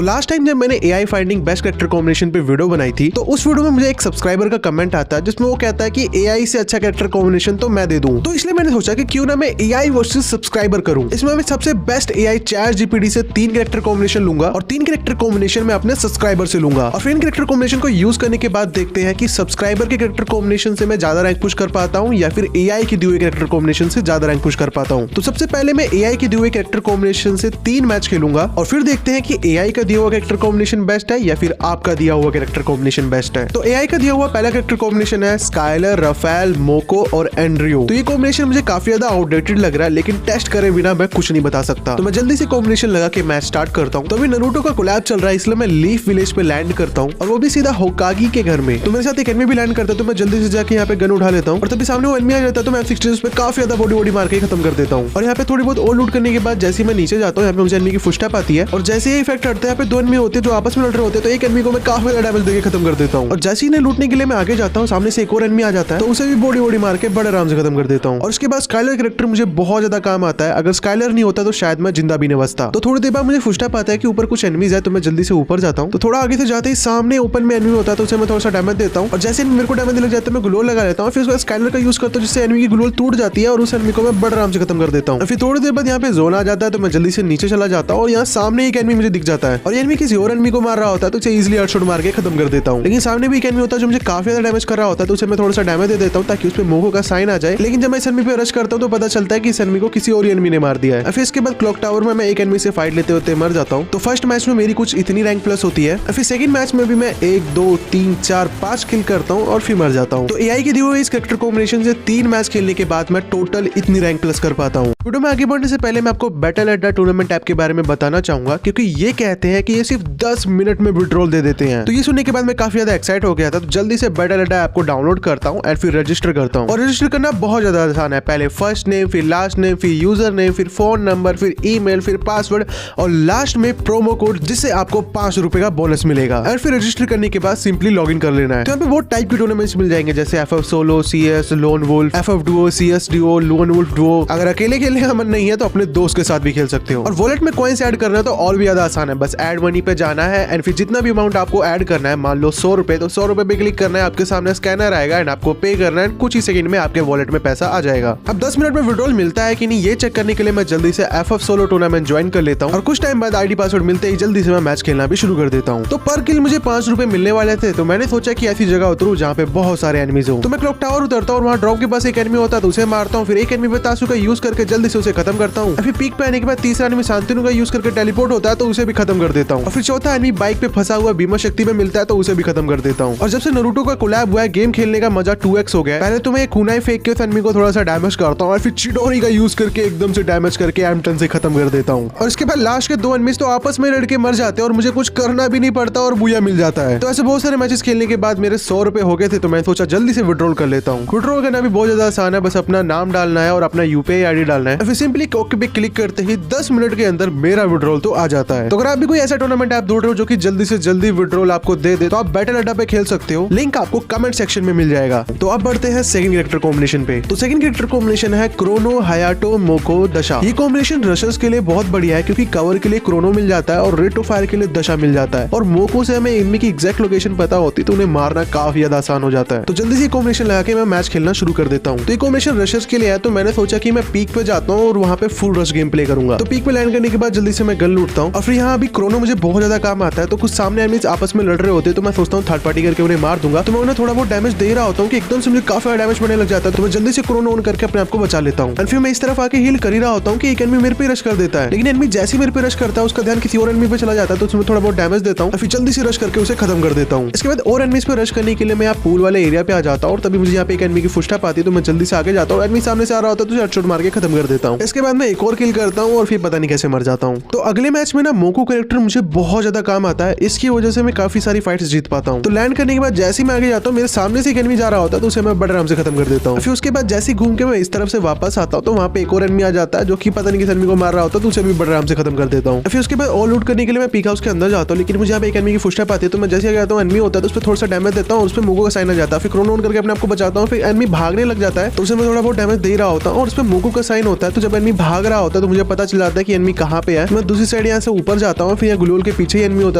तो last time जब मैंने AI finding best character combination पे वीडियो बनाई थी तो उस वीडियो में मुझे एक सब्सक्राइबर का कमेंट आता है जिसमें वो कहता है कि एआई से अच्छा कैरेक्टर कॉम्बिनेशन तो मैं दे दूं। तो इसलिए मैंने सोचा कि क्यों ना मैं एआई वर्सेस सब्सक्राइबर करूं। इसमें मैं सबसे बेस्ट एआई चैट जीपीटी से 3 कैरेक्टर कॉम्बिनेशन लूंगा और 3 कैरेक्टर कॉम्बिनेशन में अपने सब्सक्राइबर से लूंगा और फिर इन कैरेक्टर कॉम्बिनेशन को यूज करने के बाद देखते हैं कि सब्सक्राइबर के कैरेक्टर कॉम्बिनेशन से मैं ज्यादा रैंक पुश कर पाता हूं या फिर एआई की दी हुई कैरेक्टर कॉम्बिनेशन से ज्यादा रैंक पुश कर पाता हूं। तो सबसे पहले मैं एआई की दी हुई कैरेक्टर कॉम्बिनेशन से 3 मैच खेलूंगा और फिर देखते हैं कि एआई का दिया हुआ कैरेक्टर कॉम्बिनेशन बेस्ट है या फिर आपका दिया हुआ कैरेक्टर कॉम्बिनेशन बेस्ट है। तो एआई का दिया हुआ पहला कैरेक्टर कॉम्बिनेशन है स्काइलर, राफेल, मोको और एंड्रियो। तो ये कॉम्बिनेशन मुझे काफी ज्यादा आउटडेटेड लग रहा है लेकिन टेस्ट करे बिना मैं कुछ नहीं बता सकता। तो मैं जल्दी से कॉम्बिनेशन लगा के मैच स्टार्ट करता हूँ। तो अभी नारुतो का कोलैब चल रहा है इसलिए मैं लीफ विलेज पे लैंड करता हूँ और वो भी सीधा होकागी के घर में। तो मेरे साथ एक एनिमी भी लैंड करता है तो मैं जल्दी से जाके यहाँ पे गन उठा लेता हूँ और तभी सामने वो एनिमी आ जाता है तो मैं M16 पे काफी ज्यादा बॉडी मार के खत्म कर देता हूँ। और यहाँ पे थोड़ी बहुत और लूट करने के बाद जैसे मैं नीचे जाता हूँ यहाँ पे मुझे एनिमी की फुटस्टेप आती है और जैसे ही इफेक्ट हटता है यहाँ पे 2 एनिमी होते हैं जो आपस में लड़ रहे होते हैं। तो एक एनिमी को मैं काफी ज्यादा डैमेज देके खत्म कर देता हूँ और जैसे ही लूटने के लिए मैं आगे जाता हूँ सामने से एक और एनिमी आ जाता है तो उसे भी बॉडी मार के बड़े आराम से खत्म कर देता हूँ। और उसके बाद स्काइलर कैरेक्टर मुझे बहुत ज्यादा काम आता है। अगर स्काइलर नहीं होता तो शायद मैं जिंदा भी नहीं बचता। तो थोड़ी देर बाद मुझे फुटस्टेप आता है कि ऊपर कुछ एनिमीज है तो मैं जल्दी से ऊपर जाता हूँ। तो थोड़ा आगे से जाते ही सामने ओपन में एनिमी होता है तो उसे मैं थोड़ा सा डैमेज देता हूँ और जैसे मेरे को डैमेज लग जाता है मैं ग्लोल लगा लेता हूँ। फिर उसके बाद स्काइलर का यूज करता हूँ जिससे एनिमी की ग्लोल टूट जाती है और उस एनिमी को मैं बड़े आराम से खत्म कर देता हूँ। फिर थोड़ी देर बाद यहाँ पे जोन आ जाता है तो मैं जल्दी से नीचे चला जाता हूँ और यहाँ सामने एक एनिमी मुझे दिख जाता है और एनिमी किसी और एनिमी को मार रहा होता है तो उसे इजीली हेडशॉट मार के खत्म कर देता हूँ। लेकिन सामने भी एक एनिमी होता है जो मुझे काफी ज्यादा डैमेज कर रहा होता है तो उसे मैं थोड़ा सा डैमेज दे देता हूँ ताकि उस पे मोको का साइन आ जाए। लेकिन जब मैं इस एनिमी पे रश करता हूँ तो पता चलता है कि इस एनिमी को किसी और एनिमी ने मार दिया है। फिर इसके बाद क्लॉक टावर में मैं एक एनिमी से फाइट लेते होते मर जाता हूँ। तो फर्स्ट मैच में मेरी कुछ इतनी रैंक प्लस होती है। फिर सेकंड मैच में भी मैं 1 2 3 4 5 किल करता हूँ और फिर मर जाता हूँ। तो एआई के दिए हुए इस कैरेक्टर कॉम्बिनेशन से 3 मैच खेलने के बाद मैं टोटल इतनी रैंक प्लस कर पाता हूँ। वीडियो में आगे बढ़ने से पहले मैं आपको बैटल अड्डा टूर्नामेंट ऐप के बारे में बताना चाहूंगा क्योंकि ये कहते हैं कि ये सिर्फ 10 मिनट में विड्रॉल दे देते हैं। तो ये सुनने के बाद मैं काफी ज्यादा एक्साइट हो गया था। तो जल्दी से बैटल अड्डा ऐप को डाउनलोड करता हूँ और फिर रजिस्टर करता हूँ। और रजिस्टर करना बहुत ज्यादा आसान है। पहले फर्स्ट नेम, फिर लास्ट नेम, फिर यूजर नेम, फिर फोन नंबर, फिर ईमेल, फिर पासवर्ड और लास्ट में प्रोमो कोड जिससे आपको 5 रुपए का बोनस मिलेगा। और फिर रजिस्टर करने के बाद सिंपली लॉग इन कर लेना है। तो यहाँ पे बहुत टाइप के टूर्नामेंट्स मिल जाएंगे जैसे FF solo, CS lone wolf, FF duo, CS duo, lone wolf duo. अगर अकेले खेलने का मन नहीं है तो अपने दोस्त के साथ भी खेल सकते हो। और वॉलेट में कॉइंस ऐड करना है तो और भी ज्यादा आसान है। बस ऐड मनी पे जाना है एंड फिर जितना भी अमाउंट आपको ऐड करना है, मान लो 100 रुपए, तो 100 रुपए पे क्लिक करना है। आपके सामने स्कैनर आएगा एंड आपको पे करना है। कुछ ही सेकंड में आपके वॉलेट में पैसा आ जाएगा। अब 10 मिनट में विड्रॉल मिलता है कि नहीं ये चेक करने के लिए मैं जल्दी से FF सोलो टूर्नामेंट ज्वाइन कर लेता हूँ और कुछ टाइम बाद आईडी पासवर्ड मिलते ही जल्दी से मैं मैच खेलना भी शुरू कर देता हूँ। तो पर किल मुझे 5 रुपए मिलने वाले थे तो मैंने सोचा कि ऐसी जगह उतरूं जहाँ पे बहुत सारे एनिमीज हो। तो मैं क्लॉक टावर उतरता हूँ और वहाँ ड्रॉप के पास एक एनिमी होता है तो उसे मारता हूँ। फिर एक एनिमी पे तासु का यूज करके जल्दी से उसे खत्म करता हूँ। फिर पीक पे आने के बाद तीसरा एनिमी शांतिनु का यूज करके टेलीपोर्ट होता है तो उसे भी खत्म कर देता हूँ। और फिर चौथा एनिमी बाइक पे फंसा हुआ बीमा शक्ति में मिलता है तो उसे भी खत्म कर देता हूँ। और जब से नारुतो का कोलैब हुआ है गेम खेलने का मजा 2x हो गया। पहले तो मैं कुनाई फेंक के उस एनिमी को थोड़ा सा डैमेज करता हूँ और फिर चिडोरी का यूज करके एकदम से डैमेज करके M10 से खत्म कर देता हूँ। और इसके बाद लास्ट के 2 एनिमीज तो आपस में लड़के मर जाते हैं और मुझे कुछ करना भी नहीं पड़ता और बुया मिल जाता है। तो ऐसे बहुत सारे मैचेस खेलने के बाद मेरे 100 रुपए हो गए थे तो मैं सोचा जल्दी से विड्रॉल कर लेता हूँ। विड्रॉल करना भी बहुत ज्यादा आसान है। बस अपना नाम डालना है और अपना UPI ID डालना है। फिर सिंपली ओके पे क्लिक करते ही 10 मिनट के अंदर मेरा विड्रॉल तो आ जाता है। तो अगर आप भी कोई ऐसा टूर्नामेंट ऐप ढूंढ रहे हो जो कि जल्दी से जल्दी विड्रॉल आपको दे दे तो आप बैटल अड्डा पे खेल सकते हो। लिंक आपको कमेंट सेक्शन में मिल जाएगा। तो अब बढ़ते हैं सेकंड कैरेक्टर कॉम्बिनेशन पे। तो सेकंड कैरेक्टर कॉम्बिनेशन है क्रोनो, हायाटो, मोको, दशा। ये कॉम्बिनेशन रशर्स के लिए बहुत बढ़िया है क्योंकि कवर के लिए क्रोनो मिल जाता है और रेट ऑफ फायर के लिए दशा मिल जाता है। और मोको से हमें एनिमी की एग्जैक्ट लोकेशन पता होती तो उन्हें मारना काफी ज्यादा आसान हो जाता है। तो जल्दी से कॉम्बिनेशन लगा के मैं मैच खेलना शुरू कर देता हूँ। तो ये कॉम्बिनेशन रशर्स के लिए है तो मैंने सोचा कि मैं पीक पे जाता हूँ और वहाँ पे फुल रश गेम प्ले करूंगा। तो पीक पे लैंड करने के बाद जल्दी से मैं गन लूटता हूँ और फिर यहाँ अभी क्रोनो मुझे बहुत ज्यादा काम आता है। तो कुछ सामने एनिमीज आपस में लड़ रहे होते तो मैं सोचता हूँ थर्ड पार्टी करके उन्हें मार दूंगा। तो मैं उन्हें थोड़ा बहुत डैमेज दे रहा होता हूँ कि एकदम से मुझे काफी ज्यादा डैमेज बनने लग जाता है। तो मैं जल्दी से क्रोनो ऑन करके अपने आप को बचा लेता हूँ। फिर मैं इस तरफ आके हील कर ही रहा होता हूँ कि एक एनिमी मेरे पे रश कर देता है। लेकिन एनिमी जैसे मेरे पे रश करता है उसका ध्यान किसी और एनिमी पे चला जाता है तो उसमें थोड़ा बहुत डैमेज देता हूँ। फिर जल्दी से रश करके उसे खत्म कर देता हूँ। इसके बाद और एनिमीज पे रश करने के लिए मैं यहाँ पूल वाले एरिया पे आ जाता हूँ और तभी मुझे यहाँ पे एक एनिमी की फुटस्टेप आती है तो मैं जल्दी से आगे जाता हूँ। एनिमी सामने से आ रहा होता है तो हेडशॉट मार के खत्म कर देता हूँ। इसके बाद मैं एक और किल करता हूँ और फिर पता नहीं कैसे मर जाता हूँ। तो अगले मैच में ना मोको कैरेक्टर मुझे बहुत ज्यादा काम आता है। इसकी वजह से मैं काफी सारी फाइट्स जीत पाता हूँ। तो लैंड करने के बाद जैसे मैं आगे जाता हूँ मेरे सामने से एक एनिमी जा रहा होता है तो उसे मैं बड़े आराम से खत्म कर देता हूँ। फिर उसके बाद जैसे घूम के मैं इस तरफ से वापस आता हूँ तो वहाँ पे एक और एनिमी आ जाता है जो कि पता नहीं किस एनिमी को मार रहा होता है तो उसे भी बड़े आराम से खत्म कर देता हूँ। फिर उसके बाद ऑल लूट करने के लिए मैं पीक हाउस के अंदर जाता हूँ लेकिन मुझे यहाँ पे एक एनिमी की फुटस्टेप आती है तो मैं जैसे जाता हूँ एनिमी होता है तो उस पर थोड़ा सा डैमेज देता हूँ और उस पर मोको का साइन आ जाता है। फिर क्रोनो ऑन करके अपने आपको बचाता हूँ। फिर एनिमी भागने लग जाता है तो उसे मैं थोड़ा बहुत डैमेज दे रहा होता हूँ और उस पर मोको का साइन होता होता है, तो जब एनिमी भाग रहा होता है तो मुझे पता चल जाता है कि एनिमी कहाँ पे है। मैं दूसरी साइड यहाँ से ऊपर जाता हूँ, फिर यहाँ ग्लूवॉल के पीछे ही एनिमी होता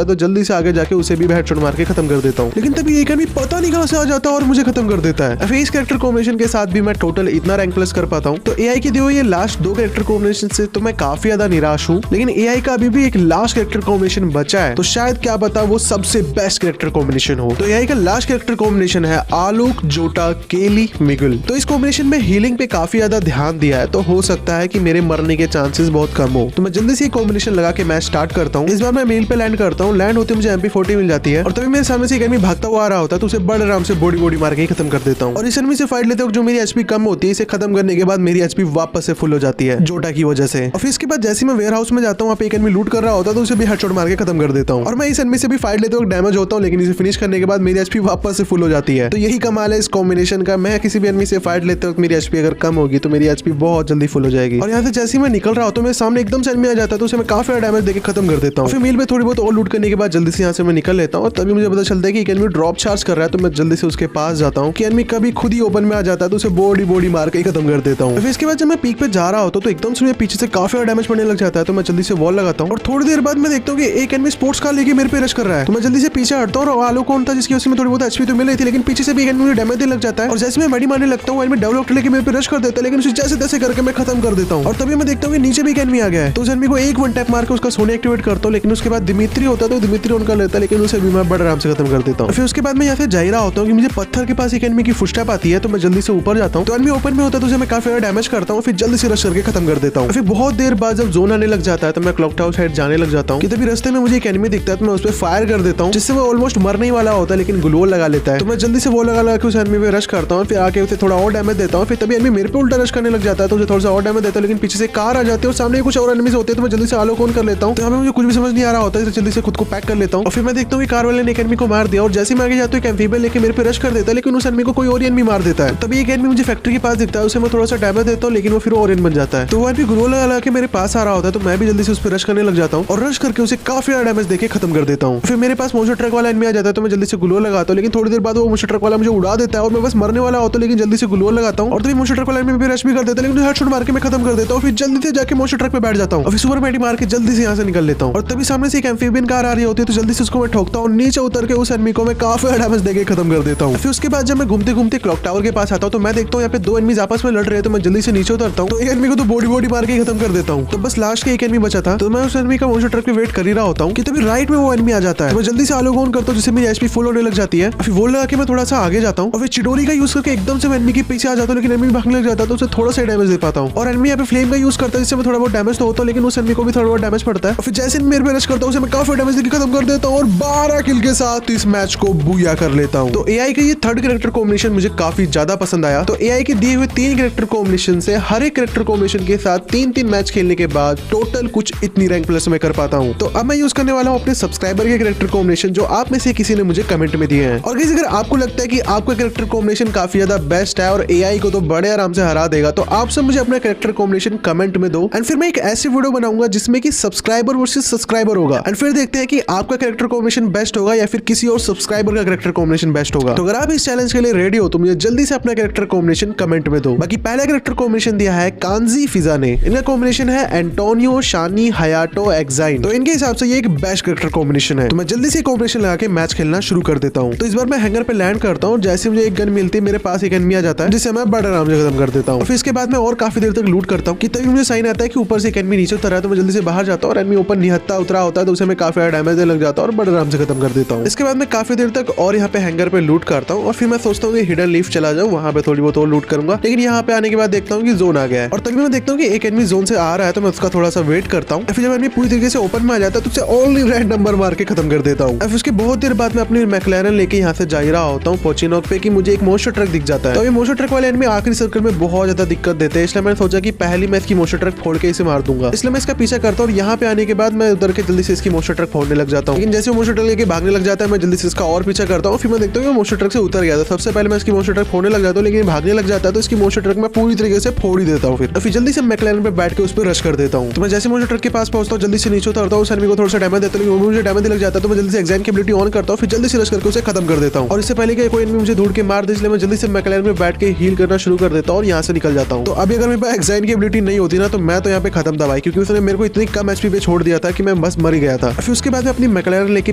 है, तो जल्दी से आगे जाके उसे भी हेडशॉट मार के खत्म कर देता हूँ। लेकिन तभी एक एनिमी पता नहीं कहाँ से आ जाता है और मुझे खत्म कर देता है। फेस कैरेक्टर कॉम्बिनेशन के साथ भी मैं टोटल इतना रैंक प्लस कर पाता हूँ। तो एआई के दिए ये लास्ट 2 कैरेक्टर कॉम्बिनेशन से तो मैं काफी ज्यादा निराश हूँ, लेकिन एआई का अभी भी एक लास्ट कैरेक्टर कॉम्बिनेशन बचा है, तो शायद क्या पता वो सबसे बेस्ट कैरेक्टर कॉम्बिनेशन हो। तो एआई का लास्ट कैरेक्टर कॉम्बिनेशन है आलोक, जोटा, केली, मिगुल। तो इस कॉम्बिनेशन में हीलिंग पे काफी ज्यादा ध्यान दिया है, तो हो सकता है कि मेरे मरने के चांसेस बहुत कम हो। तो मैं जल्दी से कॉम्बिनेशन लगा के मैच स्टार्ट करता हूँ। इस बार मैं मेल पे लैंड करता हूँ। लैंड होते मुझे MP40 मिल जाती है और तभी मेरे सामने से एक एनिमी भागता हुआ आ रहा होता है, तो उसे बड़े आराम से बॉडी मार के ही खत्म कर देता हूँ। और इस एनिमी से फाइट लेते वक्त जो मेरी एचपी कम होती है, इसे खत्म करने के बाद मेरी एचपी वापस से फुल हो जाती है जोटा की वजह से। और फिर इसके बाद जैसे मैं वेयर हाउस में जाता हूँ, वहाँ पे एक एनिमी लूट कर रहा होता है, तो उसे भी हेडशॉट मार के खत्म कर देता हूँ। और मैं इस एनिमी से भी फाइट लेते वक्त डैमेज होता हूँ, लेकिन इसे फिनिश करने के बाद मेरी एचपी वापस से फुल हो जाती है। तो यही कमाल है इस कॉम्बिनेशन का। मैं किसी भी एनिमी से फाइट लेते वक्त मेरी एचपी अगर कम होगी तो मेरी एचपी बहुत जल्दी फुल हो जाएगी। और यहाँ से जैसे मैं निकल रहा होता हूँ, मेरे सामने एकदम से एनिमी आ जाता है, तो उसे मैं काफी डैमेज देके खत्म कर देता हूँ। फिर मील पे थोड़ी बहुत और लूट करने के बाद जल्दी से यहाँ से मैं निकल लेता हूँ। और तभी मुझे पता चलता है कि एक एनिमी ड्रॉप चार्ज कर रहा है, तो मैं जल्दी से उसके पास जाता हूँ कि एनिमी कभी खुद ही ओपन में आ जाता है, तो उसे बॉडी मार के खत्म कर देता हूँ। फिर इसके बाद जब मैं पीक पे जा रहा होता हूँ, तो एकदम से मुझे पीछे से काफी डैमेज पड़ने लग जाता है, तो मैं जल्दी से वॉल लगाता हूँ। और थोड़ी देर बाद मैं देखता हूँ कि एक एनिमी स्पोर्ट्स कार लेके मेरे पे रश कर रहा है, तो मैं जल्दी से पीछे हटता हूँ। और आलो कौन था जिसकी उसमें थोड़ी बहुत एचपी तो मिल रही थी, लेकिन पीछे से भी एक एनिमी डैमेज देने लग जाता है। और जैसे मैं बड़ी मारने लगता हूँ, एनिमी डेवलपर लेके मेरे पे रश कर देता है, लेकिन उसे जैसे तैसे करके मैं खत्म कर देता हूँ। और तभी मैं देखता हूँ कि नीचे भी एक एनिमी आ गया है, तो उस एनिमी को एक वन टैप मार के उसका सोने एक्टिवेट करता हूँ। लेकिन उसके बाद दिमित्री होता है, तो दिमित्री ऑन कर लेता है, लेकिन उसे भी मैं बड़े आराम से खत्म कर देता हूँ। फिर उसके बाद मैं यहाँ से जा रहा होता हूँ कि मुझे पत्थर के पास एक एनिमी की फुटस्टेप आती है, तो मैं जल्दी से ऊपर जाता हूँ। तो एनिमी ओपन में होता है, तो उसे मैं काफी ज्यादा डैमेज करता हूँ, फिर जल्दी से रश करके खत्म कर देता हूँ। फिर बहुत देर बाद जब जोन आने लग जाता है, तो मैं क्लॉक टावर साइड जाने लग जाता हूँ कि तभी रास्ते में मुझे एक एनिमी दिखता है, तो मैं उस पर फायर कर देता हूँ, जिससे वो ऑलमोस्ट मरने वाला होता है, लेकिन ग्लूवॉल लगा लेता है। तो मैं जल्दी से वो लगा के उस एनिमी पे रश करता हूँ, फिर आके उसे थोड़ा और डैमेज देता हूँ। फिर तभी एनिमी मेरे पे उल्टा रश करने लग जाता है, तो उसे थोड़ा सा और डैमेज देता है, लेकिन पीछे से कार आ जाती है और सामने कुछ और एनिमीज होते हैं, तो मैं जल्दी से आलो ऑन कर लेता हूँ। तो यहाँ पे मुझे कुछ भी समझ नहीं आ रहा होता है, जल्दी से खुद को पैक कर लेता हूँ। और फिर मैं देखता हूँ कि कार वाले ने एक एनिमी को मार दिया, और जैसे मैं आगे जाता हूँ एक एम्फीबियन लेके मेरे पे रश कर देता है, लेकिन उस एनिमी को कोई और एनिमी मार देता है। तभी एक एनिमी मुझे फैक्ट्री के पास दिखता है, उसे मैं थोड़ा सा डैमेज देता हूँ, लेकिन वो फिर और बन जाता है। तो वो भी ग्लूवॉल लगा के मेरे पास आ रहा होता है, तो मैं भी जल्दी से उस पर रश करने लग जाता हूँ और रश करके उसे काफी ज्यादा डैमेज देके खत्म कर देता हूँ। फिर मेरे पास मोशो ट्रक वाला एनिमी आ जाता है, तो मैं जल्दी से ग्लूवॉल लगाता हूँ, लेकिन थोड़ी देर बाद वो मोशो ट्रक वाला मुझे उड़ा देता है और मैं बस मरने वाला होता हूँ, लेकिन जल्दी से ग्लूवॉल लगाता हूँ। और तभी मोशो ट्रक वाला एनिमी भी रश भी कर देता है, लेकिन हेडशॉट मार के मैं खत्म कर देता हूँ। फिर जल्दी से जाके मोशो ट्रक पे बैठ जाता हूँ और फिर सुपर मैटी मार के जल्दी से यहाँ से निकल लेता हूँ। और तभी सामने से एक एम्फीबियन कार आ रही होती है, तो जल्दी से उसको मैं ठोकता हूँ, नीचे उतर के उस एनिमी को मैं काफी डैमेज देके खत्म कर देता हूँ। फिर उसके बाद जब मैं घूमते घूमते क्लॉक टावर के पास आता हूँ, तो मैं देखता हूँ यहाँ पे 2 एनिमीज आपस में लड़ रहे हैं, तो मैं जल्दी से नीचे उतरता हूँ, तो एक एनिमी को तो बॉडी मार के खत्म कर देता हूँ। तो बस लास्ट के एक एनिमी बचा था, तो मैं उस एनिमी का मोशो ट्रक पे वेट कर ही रहा होता हूँ कि तभी राइट में वो एनिमी आ जाता है, तो मैं जल्दी से आलो ऑन करता हूँ, जिससे मेरी एचपी फुल होने लग जाती है। फिर वो लगा के मैं थोड़ा सा आगे जाता हूँ और फिर चिडोरी का यूज करके एकदम से मैं एनिमी के पीछे आ जाता हूँ, लेकिन एनिमी भागने लग जाता है, तो उसे थोड़ा सा डैमेज दे पाता हूँ। और एनिमी यहाँ पे फ्लेम का यूज करता है, जिससे मैं थोड़ा बहुत डैमेज तो होता है, लेकिन उस एनिमी को भी थोड़ा बहुत डैमेज पड़ता है। और फिर जैसे मेरे पे रश करता हूँ, उसे मैं काफी डैमेज देके खत्म कर देता हूँ और 12 किल के साथ इस मैच को बूया कर लेता हूँ। तो एआई का ये थर्ड कैरेक्टर कॉम्बिनेशन मुझे काफी ज्यादा पसंद आया। तो एआई के दिए हुए 3 कैरेक्टर कॉम्बिनेशन से हर एक कैरेक्टर कॉम्बिनेशन के साथ 3-3 मैच खेलने के बाद टोटल कुछ इतनी रैंक प्लस में कर पाता हूँ। तो अब मैं यूज करने वाला हूँ अपने सब्सक्राइबर के कैरेक्टर कॉम्बिनेशन, जो आप में से किसी ने मुझे कमेंट में दिए हैं। और गाइस, अगर आपको लगता है कि आपका कैरेक्टर कॉम्बिनेशन काफी ज्यादा बेस्ट है और एआई को तो बड़े आराम से हरा देगा, तो आप सब मुझे अपना कैरेक्टर कॉम्बिनेशन कमेंट में दो, एंड फिर मैं एक ऐसी वीडियो बनाऊंगा जिसमें कि सब्सक्राइबर वर्सेस सब्सक्राइबर होगा, एंड फिर देखते हैं कि आपका कैरेक्टर कॉम्बिनेशन बेस्ट होगा या फिर किसी और सब्सक्राइबर का कैरेक्टर कॉम्बिनेशन बेस्ट होगा। तो अगर आप इस चैलेंज के लिए रेडी हो, तो मुझे जल्दी से अपना कैरेक्टर कॉम्बिनेशन कमेंट में दो। बाकी पहला कैरेक्टर कॉम्बिनेशन दिया है कांजी फिजा ने, इनका कॉम्बिनेशन है एंटोनियो, शानी, हयाटो, एक्साइन। तो इनके हिसाब से ये एक बेस्ट कैरेक्टर कॉम्बिनेशन है। तो मैं जल्दी से कॉम्बिनेशन लगा के मैच खेलना शुरू कर देता हूँ। तो इस बार मैं हैंगर पे लैंड करता हूँ, जैसे मुझे एक गन मिलती है, मेरे पास एक एनिमी आ जाता है, जिससे मैं बड़े आराम से खत्म कर देता हूँ। फिर इसके बाद मैं और काफी देर तक लूट करता हूँ कि तभी मुझे साइन आता है कि ऊपर से एक एनिमी नीचे उतर रहा है, तो मैं जल्दी से बाहर जाता हूँ और एनिमी ऊपर निहत्ता उतरा होता है, तो उसे मैं काफी डैमेज लग जाता है और बड़े आराम से खत्म कर देता हूँ। इसके बाद मैं काफी देर तक और यहाँ पे हैंगर पे लूट करता हूँ और फिर मैं सोचता हूँ कि हिडन लीफ चला जाऊँ, वहाँ पे थोड़ी बहुत और लूट करूंगा। लेकिन यहाँ पे आने के बाद देखता हूँ कि जोन आ गया है और तभी मैं देखता हूँ कि एक एनिमी जोन से आ रहा है, तो मैं उसका थोड़ा सा वेट करता हूँ। फिर जब एनिमी पूरी तरीके से ओपन में आ जाता है, तो उसे ओनली रैंड नंबर मार के खत्म कर देता हूँ। फिर उसके बहुत देर बाद मैं अपनी मैक्लेरन लेके यहाँ से जा रहा होता हूँ पोचिनोक पे कि मुझे एक मोशो ट्रक दिख जाता है। तो ये मोशो ट्रक वाले एनिमी आखिरी सर्कल में बहुत ज्यादा दिक्कत देते हैं, इसलिए मैंने सोचा कि पहली मैं इसकी मोशो ट्रक फोड़ के इसे मार दूंगा। इसलिए मैं इसका पीछा करता हूँ और यहाँ पे आने के बाद मैं उधर के जल्दी से इसकी मोशो ट्रक फोड़ने लग जाता हूँ। लेकिन जैसे मोशो ट्रक लेके भागने लग जाता है, मैं जल्दी से इसका और पीछा करता हूँ। फिर मैं देखता हूँ मोशो ट्रक से उतर गया था। सबसे पहले मैं इसकी मोशो ट्रक फोड़ने लग जाता हूँ, लेकिन भागने लग जाता है, तो इसकी मोशो ट्रक मैं पूरी तरीके से फोड़ ही देता हूँ। फिर जल्दी से मैक्लेरन पे बैठ के उस पर रश कर देता हूँ। तो मैं जैसे मोशो ट्रक के पास पहुंचता हूँ, जल्दी से नीचे उतरता हूँ, उस एनिमी को थोड़ा सा डैमेज देता हूँ, लेकिन मुझे डैमेज लग जाता है, तो मैं जल्दी से एक्साइन की एबिलिटी ऑन करता हूँ, फिर जल्दी से रश करके उसे खत्म कर देता हूँ। और इससे पहले कि कोई एनिमी मुझे ढूंढ के मार दे, इसलिए मैं जल्दी से मैक्लेरन में बैठ के हील करना शुरू कर देता हूँ और यहाँ से निकल जाता हूँ। तो अभी अगर मेरे पास एक्साइन की एबिलिटी नहीं होती ना तो मैं तो यहाँ पे खत्म था भाई, क्योंकि उसने मेरे को इतनी कम एचपी पे छोड़ दिया था कि मैं बस मर ही गया था। फिर उसके बाद मैं अपनी मैकलैरन लेके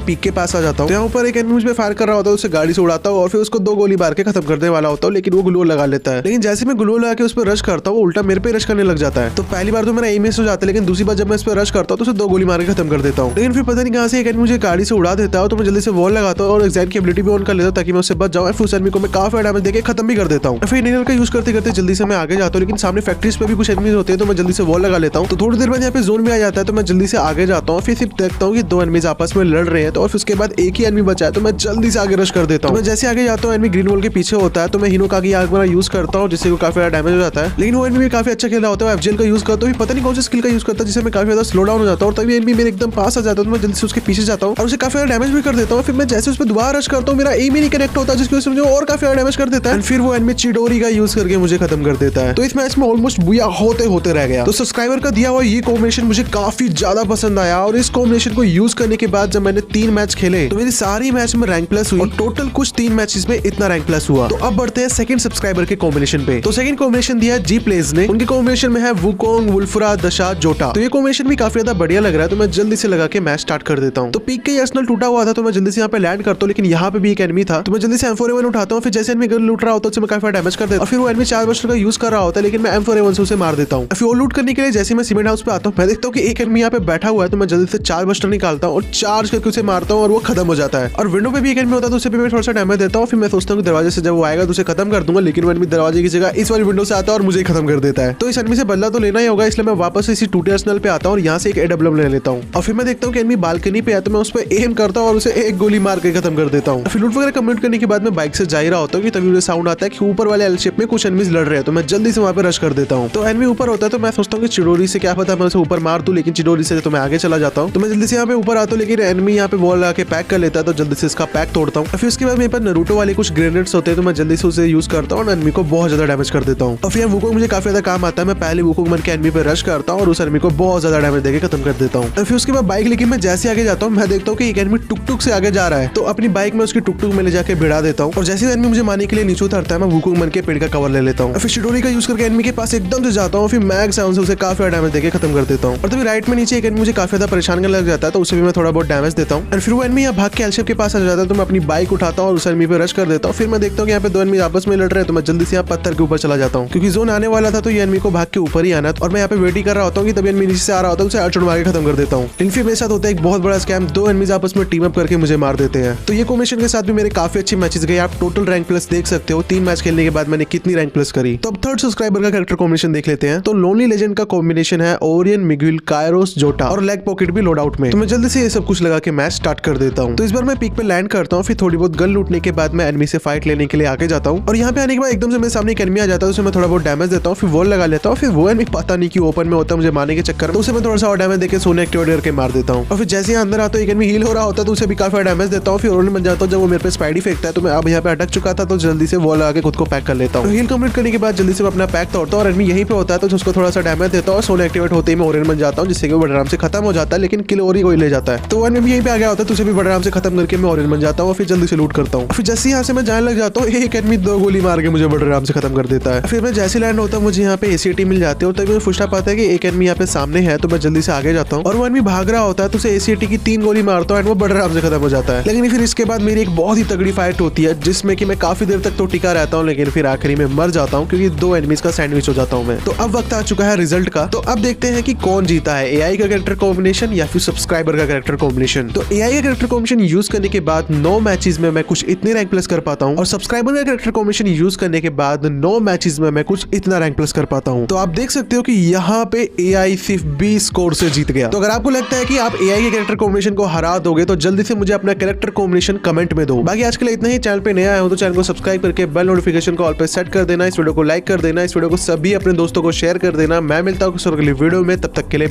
पीक के पास आ जाता हूँ। यहाँ ऊपर एक एनिमी मुझ पे फायर कर रहा होता है, उसे गाड़ी से उड़ाता हूँ और फिर उसको 2 गोली मार के खत्म करने वाला होता हूँ, लेकिन वो ग्लू लगा लेता है। लेकिन जैसे मैं ग्लू लगा के उस पर रश करता हूँ, वो उल्टा मेरे पे रश करने लग जाता है। तो पहली बार तो मेरा एम मिस हो जाता है, लेकिन दूसरी बार जब मैं इस पर रश करता हूँ तो उसे 2 गोली मार के खत्म कर देता हूँ। लेकिन फिर पता नहीं कहाँ से एक एनिमी मुझे गाड़ी से उड़ा देता है, तो मैं जल्दी से वॉल लगाता हूँ और एक्साइन की एबिलिटी भी ऑन कर लेता हूँ ताकि मैं उससे बच जाऊँ। फिर उस एनिमी को मैं काफी डैमेज देके खत्म भी कर देता हूँ। फिर इनिशियल का यूज करते करते जल्दी से मैं आगे जाता हूँ, लेकिन सामने फैक्ट्रीज पे भी कुछ एनिमीज होते हैं, तो मैं जल्दी से वॉल लगा लेता हूँ। तो थोड़ी देर बाद यहाँ पे जोन भी आ जाता है, तो मैं जल्दी से आगे जाता हूँ। फिर सिर्फ देखता हूँ कि 2 एनिमीज आपस में लड़ रहे हैं, तो और फिर उसके बाद एक ही एनिमी बचा है, तो मैं जल्दी से आगे रश कर देता हूँ। मैं जैसे आगे जाता हूँ एनिमी ग्रीन वॉल के पीछे होता है, तो मैं हिनोका की आग यूज करता हूँ, जिससे काफी ज्यादा डैमेज हो जाता है। लेकिन वो एनिमी भी काफी अच्छा खेल रहा होता है, एफजेल का यूज करता हूँ, पता नहीं कौन सी स्किल का यूज करता है जिससे मैं काफी ज्यादा स्लो डाउन हो जाता हूँ। और तभी एनिमी मेरे एकदम पास आ जाता है, तो मैं जल्दी से उसके पीछे जाता हूँ और उसे काफी ज्यादा डैमेज भी कर देता हूँ। फिर मैं जैसे उस पर दोबारा रश करता हूँ, मेरा एम ही नहीं कनेक्ट होता, जिसकी वजह से मुझे और काफी ज्यादा डैमेज कर देता है। फिर वो एनिमी चिडोरी का यूज करके मुझे खत्म कर देता है। तो इस मैच में ऑलमोस्ट बुया होते होते रह गया। तो सब्सक्राइबर का दिया हुआ ये कॉम्बिनेशन मुझे काफी ज्यादा पसंद आया, और इस कॉम्बिनेशन को यूज करने के बाद जब मैंने 3 मैच खेले तो मेरी सारी मैच में रैंक प्लस हुई, और टोटल कुछ 3 मैचेस में इतना रैंक प्लस हुआ। तो अब बढ़ते हैं सेकंड सब्सक्राइबर के कॉम्बिनेशन पे। तो सेकंड कॉम्बिनेशन दिया जी प्लेज ने, उनके कॉम्बिनेशन में है वुकोंग, वुल्फरा, दशा, जोटा। तो ये कॉम्बिनेशन भी काफी ज्यादा बढ़िया लग रहा है, तो मैं जल्दी से लगा के मैच स्टार्ट कर देता हूँ। तो पीक के अर्सेनल टूटा हुआ था, तो मैं जल्दी से यहाँ पे लैंड करता हूँ, लेकिन यहाँ पे भी एक एनिमी था, तो मैं जल्दी से M4A1 उठाता हूँ। फिर जैसे एनिमी गन लूट रहा होता है, मैं काफी डैमेज कर देता हूँ, और फिर वो एनिमी 4 बस्टर का यूज कर रहा होता है, लेकिन मैं M4A1 से उसे मार देता हूँ। फिर वो लूट करने के लिए जैसे मैं सीमेंट हाउस पे आता हूँ, मैं देखता हूँ कि एक एनिमी यहाँ पे बैठा हुआ है, तो मैं जल्दी से 4 बस्टर निकालता हूँ और चार्ज करके उसे मारता हूँ, और वो खत्म हो जाता है। और विंडो पे भी एक एनिमी होता है, तो उसे भी मैं थोड़ा सा डैमेज देता हूँ। फिर मैं सोचता हूँ कि दरवाजे से जब वो आएगा तो उसे खत्म कर दूंगा, लेकिन वो एनिमी दरवाजे की जगह इस वाली विंडो से आता है और मुझे खत्म कर देता है। तो इस एनिमी से बदला तो लेना ही होगा, इसलिए मैं वापस इसी टूटे अर्सेनल पे आता हूँ और यहाँ से एक AWM ले लेता हूँ। और फिर मैं देखता हूँ कि एनिमी बालकनी पे है, तो मैं उस पर एम करता हूँ और उसे एक गोली मार के खत्म कर देता हूँ। फिर लूट वगैरह कंप्लीट करने के बाद मैं बाइक से जा ही रहा होता हूँ कि तभी मुझे साउंड आता है कि ऊपर वाले एल शेप में कुछ एनिमीज लड़ रहे हैं, तो मैं जल्दी से वहाँ पे रश कर देता हूँ। तो एनिमी ऊपर होता है, तो मैं सोचता हूँ कि चिडोरी से क्या पता मैं उसे ऊपर मार दूं, लेकिन चिडोरी से तो मैं आगे चला जाता हूँ। तो मैं जल्दी से यहाँ पे ऊपर आता हूँ, लेकिन एनिमी यहाँ पे वॉल आके पैक कर लेता है, तो जल्दी से इसका पैक तोड़ता हूँ। फिर उसके बाद मेरे पास नारुतो वाले कुछ ग्रेनेड्स होते हैं, तो मैं जल्दी से उसे यूज करता हूँ और एनिमी को बहुत ज्यादा डैमेज कर देता हूँ। और फिर वुकोंग मुझे काफी ज्यादा काम आता है, मैं पहले वुकोंग बन के एनिमी पे रश करता हूँ और उस एनिमी को बहुत ज्यादा डैमेज देके खत्म कर देता हूँ। फिर उसके बाद बाइक लेके मैं जैसे आगे जाता हूँ, मैं देखता हूँ कि एक एनिमी टुक से आगे जा रहा है, तो अपनी बाइक में उसकी टुक में ले जाके भिड़ा देता हूँ, और जैसे एनिमी मुझे मारने के लिए नीचे उतरता है, मैं वुकोंग बन के पेड़ का कवर ले लेता हूँ। फिर चिडोरी का यूज करके एनिमी के पास एकदम से जाता हूँ, फिर मैग साउंड से उसे काफी डैमेज देके खत्म कर देता हूँ। और तभी राइट में नीचे एक एनिमी मुझे काफी ज्यादा परेशान करने लग जाता है, तो उसे भी मैं थोड़ा बहुत डैमेज देता हूँ। और फिर वो एनिमी यहाँ भाग के एलशेप के पास आ जाता है, तो मैं अपनी बाइक उठाता हूँ और उस एनिमी पे रश कर देता हूँ। फिर मैं देखता हूँ कि यहाँ पे 2 एनिमी आपस में लड़ रहे हैं, तो मैं जल्दी से यहाँ पत्थर के ऊपर चला जाता हूँ, क्योंकि जोन आने वाला था, तो ये एनिमी को भाग के ऊपर ही आना था। और मैं यहाँ पे वेट ही कर रहा होता हूँ कि तभी एनिमी नीचे से आ रहा होता है, उसे हेडशॉट मार के खत्म कर देता हूँ। लेकिन फिर मेरे साथ होता है एक बहुत बड़ा स्कैम, 2 एनिमीज आपस में टीम अप करके मुझे मार देते हैं। तो ये कॉम्बिनेशन के साथ भी मेरे काफी अच्छी मैचेस गए। आप टोटल रैंक प्लस देख सकते हो, 3 मैच खेलने के बाद मैंने कितनी रैंक प्लस करी। तो अब थर्ड सब्सक्राइबर का कैरेक्टर कॉम्बिनेशन देख लेते हैं। तो लोनली लेजेंड का कॉम्बिनेशन है ओरियन, मिगुल, कायरोस, जोटा और लेग पॉकेट भी लोड आउट में। तो मैं जल्दी से ये सब कुछ लगा के मैच स्टार्ट कर देता हूँ। तो इस बार मैं पीक पे लैंड करता हूँ, फिर थोड़ी बहुत गन लूटने के बाद मैं एनिमी से फाइट लेने के लिए आगे जाता हूँ। और यहाँ पे आने के बाद एकदम से मेरे सामने एक एनिमी आ जाता है, उसे मैं थोड़ा बहुत डैमेज देता हूँ, फिर वॉल लगा लेता हूँ। फिर वो एनिमी पता नहीं कि ओपन में होता है, मुझे मारने के चक्कर में, तो उसे मैं थोड़ा सा और डैमेज देके सोने एक्टिवेट करके मार देता हूँ। और फिर जैसे ही अंदर आता हूँ, एक एनिमी हील हो रहा होता है, तो उसे भी काफी डैमेज देता हूँ। फिर ओरियन बन जाता हूँ, जब वो मेरे पे स्पाइडी फेंकता है, तो मैं अब यहाँ पे अटक चुका था, तो जल्दी से वॉल लगा के खुद को पैक कर लेता हूँ। हील कंप्लीट करने के बाद जल्दी से मैं अपना पैक तोड़ता हूँ, और एनिमी यहीं पे होता है, तो उसको थोड़ा सा डैमेज देता हूँ और सोने एक्टिवेट होते ही मैं ओरियन बन जाता हूँ, जिससे कि वो बड़े आराम से खत्म हो जाता है, लेकिन किल और ही कोई ले जाता है। तो एनिमी भी यहीं पे आ गया होता है, तो उसे भी बड़े आराम से खत्म करके मैं ओरियन बन जाता हूँ, फिर जल्दी से लूट करता हूँ। फिर जैसे यहाँ से मैं जाने लग जाता हूँ, एक एनिमी 2 गोली मार के मुझे बड़े आराम से खत्म कर देता है। फिर मैं जैसे लैंड होता हूँ, मुझे यहाँ पे ACT मिल जाती है, और तभी मुझे फुशा पाता है कि एक एनिमी यहाँ पे सामने है, तो मैं जल्दी से आगे जाता हूँ, और वो एनिमी भाग रहा होता है, तो उसे ACT की 3 गोली मारता हूँ, एंड वो बड़े आराम से खत्म हो जाता है। लेकिन फिर इसके बाद मेरी एक बहुत ही तगड़ी फाइट होती है, जिसमें कि मैं काफी देर तक तो टिका रहता हूँ, लेकिन फिर आखिरी में मर जाता हूँ, क्योंकि 2 एनिमीज का सैंडविच हो जाता हूँ मैं। तो अब वक्त आ चुका है रिजल्ट का। तो अब देखते हैं कि कौन जीता है, AI का कैरेक्टर कॉम्बिनेशन या फिर सब्सक्राइबर का कैरेक्टर कॉम्बिनेशन। तो AI का कैरेक्टर कॉम्बिनेशन यूज करने के बाद 9 मैचेस में मैं कुछ इतने रैंक प्लस कर पाता हूँ, और सब्सक्राइबर का कैरेक्टर कॉम्बिनेशन यूज करने के बाद 9 मैचेस में मैं कुछ इतना रैंक प्लस कर पाता हूँ। तो आप देख सकते हो कि यहाँ पे AI सिर्फ 20 स्कोर से जीत गया। तो अगर आपको लगता है कि आप AI के कैरेक्टर कॉम्बिनेशन को हरा दोगे, तो जल्दी से मुझे अपना कैरेक्टर कॉम्बिनेशन कमेंट में दो। बाकी आज के लिए इतना ही। चैनल पे नया आया हो तो चैनल को सब्सक्राइब करके बेल नोटिफिकेशन को ऑल पे सेट कर देना, इस वीडियो को लाइक कर देना, इस वीडियो को सभी अपने दोस्तों को शेयर कर देना। मैं मिलता हूँ अगली वीडियो में, तब तक के लिए